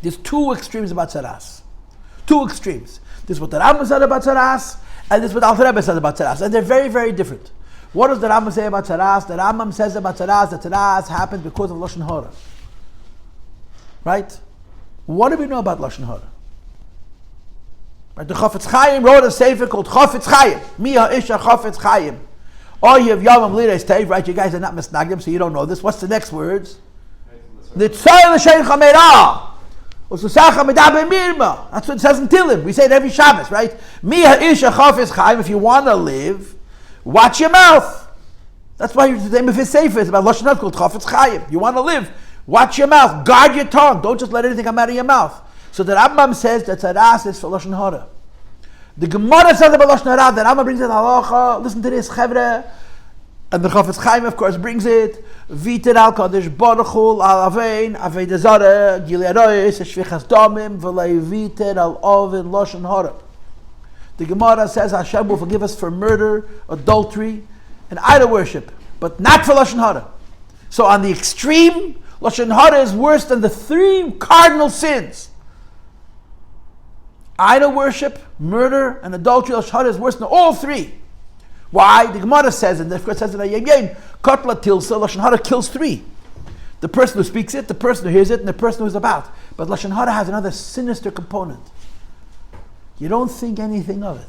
There's two extremes about saras. Two extremes. This is what the Rambam said about saras, and this is what Alter Rebbe said about saras. And they're very, very different. What does the Rambam say about saras? The Rambam says about saras that saras happens because of Lashon Hara. Right? What do we know about Lashon Hara? Right, the Chafetz Chaim wrote a sefer called Chafetz Chaim. Mi ha'isha Chafetz Chaim. Oh, you have Yomam Lireis Teiv, right? You guys are not misnagdim, so you don't know this. What's the next words? Nitzay l'shein chamera. Ususacha medaber mirma. That's what it says in Tilim. We say it every Shabbos, right? Mi ha'isha Chafetz Chaim. If you want to live, watch your mouth. That's why the name of his sefer is about Lashon Hara called Chafetz Chayim. You want to live, watch your mouth, guard your tongue. Don't just let anything come out of your mouth. So the Rambam says that tzaras is for Lashon Hara. The Gemara says about Lashon Hara, the Rambam brings it halacha. Listen to this, chevre. And the Chafetz Chaim, of course, brings it. Viter al Kadosh Baruch Hu al Avein, Avei Zara, Gilei Aroyes, Shvichas Damim, V'lei Viter al Ovin Lashon Hara. The Gemara says Hashem will forgive us for murder, adultery, and idol worship, but not for Lashon Hara. So on the extreme, Lashon Hara is worse than the 3 cardinal sins. Idol worship, murder, and adultery. Lashon Hara is worse than all 3. Why? The Gemara says, and the Gemara says in Ayem Yem, Kotla Tilsa, Lashon Hara kills 3. The person who speaks it, the person who hears it, and the person who is about. But Lashon Hara has another sinister component. You don't think anything of it.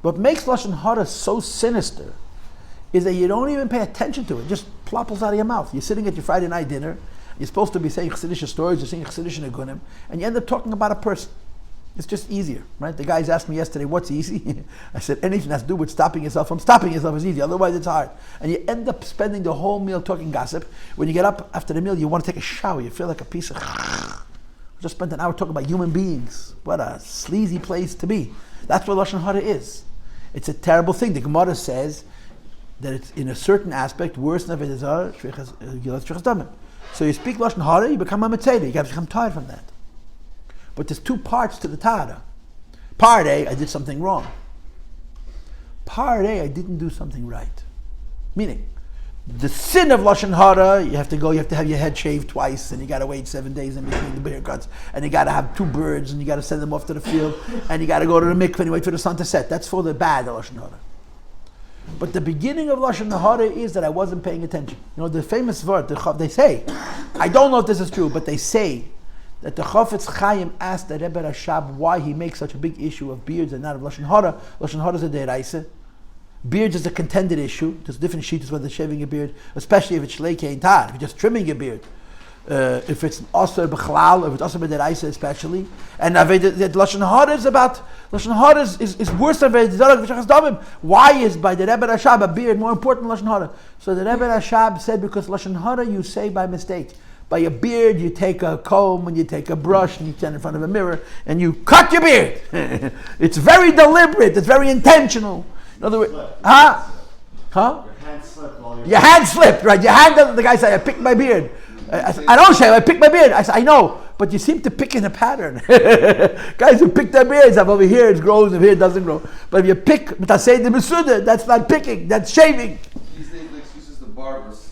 What makes Lashon Hara so sinister is that you don't even pay attention to it. It just plopples out of your mouth. You're sitting at your Friday night dinner, you're supposed to be saying Chassidish stories, you're saying Chassidish Negunim, and you end up talking about a person. It's just easier, right? The guys asked me yesterday, what's easy? I said, anything that has to do with stopping yourself from stopping yourself is easy, otherwise it's hard. And you end up spending the whole meal talking gossip. When you get up after the meal, you want to take a shower, you feel like a piece of... Just spent an hour talking about human beings. What a sleazy place to be. That's what Lashon Hara is. It's a terrible thing. The Gemara says that it's in a certain aspect worse than Avei Zara, Shvichas Damim. So you speak Lashon Hara, you become a Mitzorah. You have to become tired from that. But there's 2 parts to the Tahara. Part A, I did something wrong. Part A, I didn't do something right. Meaning, the sin of Lashon Hara, you have to have your head shaved twice, and you got to wait 7 days in between the haircuts, and you got to have 2 birds, and you got to send them off to the field, and you got to go to the mikveh and wait for the sun to set. That's for the bad of Lashon Hara. But the beginning of Lashon Hara is that I wasn't paying attention. You know, the famous word, they say, I don't know if this is true, but they say that the Chafetz Chaim asked the Rebbe Rashab why he makes such a big issue of beards and not of Lashon Hara. Lashon Hara is a deraisa. Beards is a contended issue. There's different sheets whether shaving a beard, especially if it's shlei kein tar, if you're just trimming your beard. If it's also b'chalal, if it's also b'deraisa especially. And Lashon Hara is about, Lashon Hara is worse than Shvichas Damim. Why is by the Rebbe Rashab a beard more important than Lashon Hara? So the Rebbe Rashab said because Lashon Hara you say by mistake. By your beard, you take a comb and you take a brush and you stand in front of a mirror and you cut your beard. It's very deliberate. It's very intentional. In other words, Your hand slipped while you're... Your hand slipped, right? Your hand, the guy said, I picked my beard. I don't shave, I picked my beard. I said, I know, but you seem to pick in a pattern. Guys who pick their beards have over here, it grows, over here it doesn't grow. But if you pick, that's not picking, that's shaving. These days the excuse is the barbers.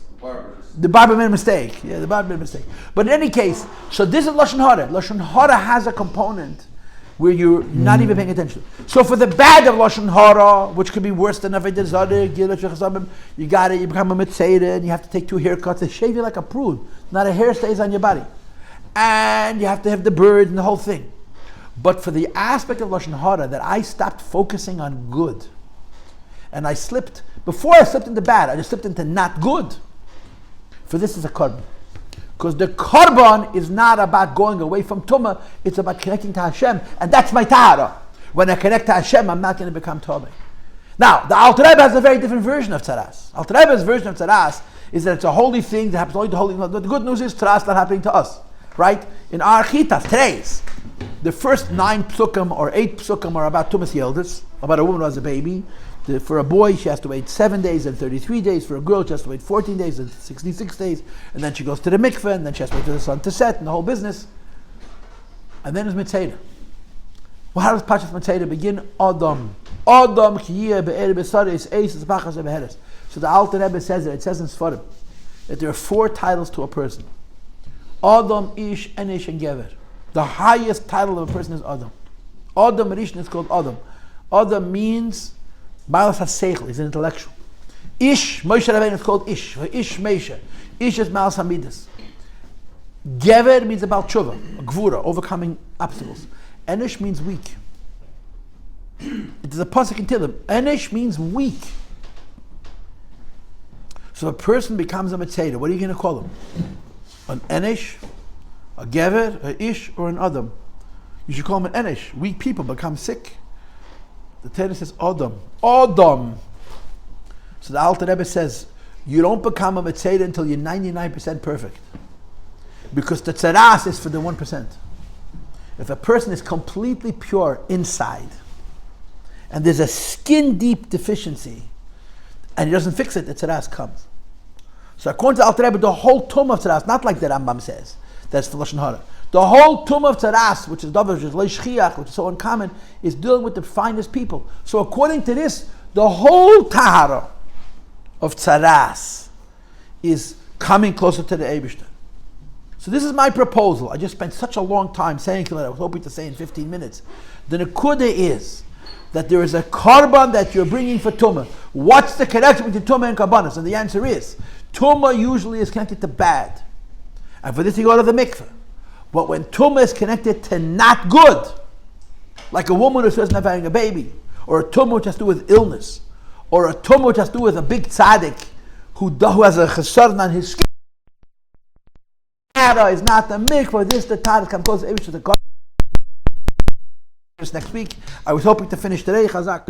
The barber made a mistake. Yeah, the barber made a mistake. But in any case, so this is Lashon Hara. Lashon Hara has a component where you're not even paying attention. So for the bad of Lashon Hara, which could be worse than Avei Zara, you got it, you become a Mitzorah, and you have to take 2 haircuts. They shave you like a prude. Not a hair stays on your body. And you have to have the bird and the whole thing. But for the aspect of Lashon Hara that I stopped focusing on good, and I slipped, before I slipped into bad, I just slipped into not good. For this is a Korban. Because the Korban is not about going away from Tuma, it's about connecting to Hashem, and that's my Tahara. When I connect to Hashem, I'm not going to become Tomei. Now, the Alter Rebbe has a very different version of Tzaras. Alter Rebbe's version of Tzaras is that it's a holy thing that happens only to holy. The good news is Tzaras not happening to us, right? In our Chitas, today's, the first 9 psukim or 8 psukim are about Tumas Yoldas, about a woman who has a baby. For a boy, she has to wait 7 days and 33 days. For a girl, she has to wait 14 days and 66 days. And then she goes to the mikveh, and then she has to wait for the sun to set, and the whole business. And then there's Mitzorah. Well, how does Pashas Mitzorah begin? Adam kiyeh be'er b'saris eis b'achas be'heres. So the Alter Rebbe says that it says in Sfarim that there are 4 titles to a person. Adam, Ish, Enish, and Gever. The highest title of a person is Adam. Adam Rishon is called Adam. Adam means Balas HaSeichel, he's an intellectual. Ish, Moshe Rabbeinu is called Ish. Ish Meisha. Ish is Balas HaMidas. Gever means about tshuva, gvura, overcoming obstacles. Enish means weak. It is a pasuk in Tehillim. Enish means weak. So a person becomes a Mitzorah. What are you going to call him? An Enish, a Gever, a Ish, or an Adam? You should call him an Enish. Weak people become sick. The Torah says Adam. Adam. So the Alter Rebbe says, you don't become a Metzora until you're 99% perfect. Because the tzaras is for the 1%. If a person is completely pure inside, and there's a skin deep deficiency, and he doesn't fix it, the tzaras comes. So according to the Alter Rebbe, the whole Tuma of tzaras, not like the Rambam says, that's for Lashon Hara. The whole Tuma of tzaras, which is Davar, which is Leishchiach, which is so uncommon, is dealing with the finest people. So according to this, the whole Tahara of tzaras is coming closer to the Eibishter. So this is my proposal. I just spent such a long time saying that I was hoping to say in 15 minutes. The Nekuda is that there is a Korban that you're bringing for Tuma. What's the connection between Tuma and Karbanos? And the answer is, Tuma usually is connected to bad. And for this you go to the mikveh. But when Tuma is connected to not good, like a woman who doesn't have having a baby, or a Tuma which has to do with illness, or a Tuma which has to do with a big tzaddik who has a chasarn on his skin, is not the mikveh, this the tzaddik comes close to the God. Next week, I was hoping to finish today, Chazak.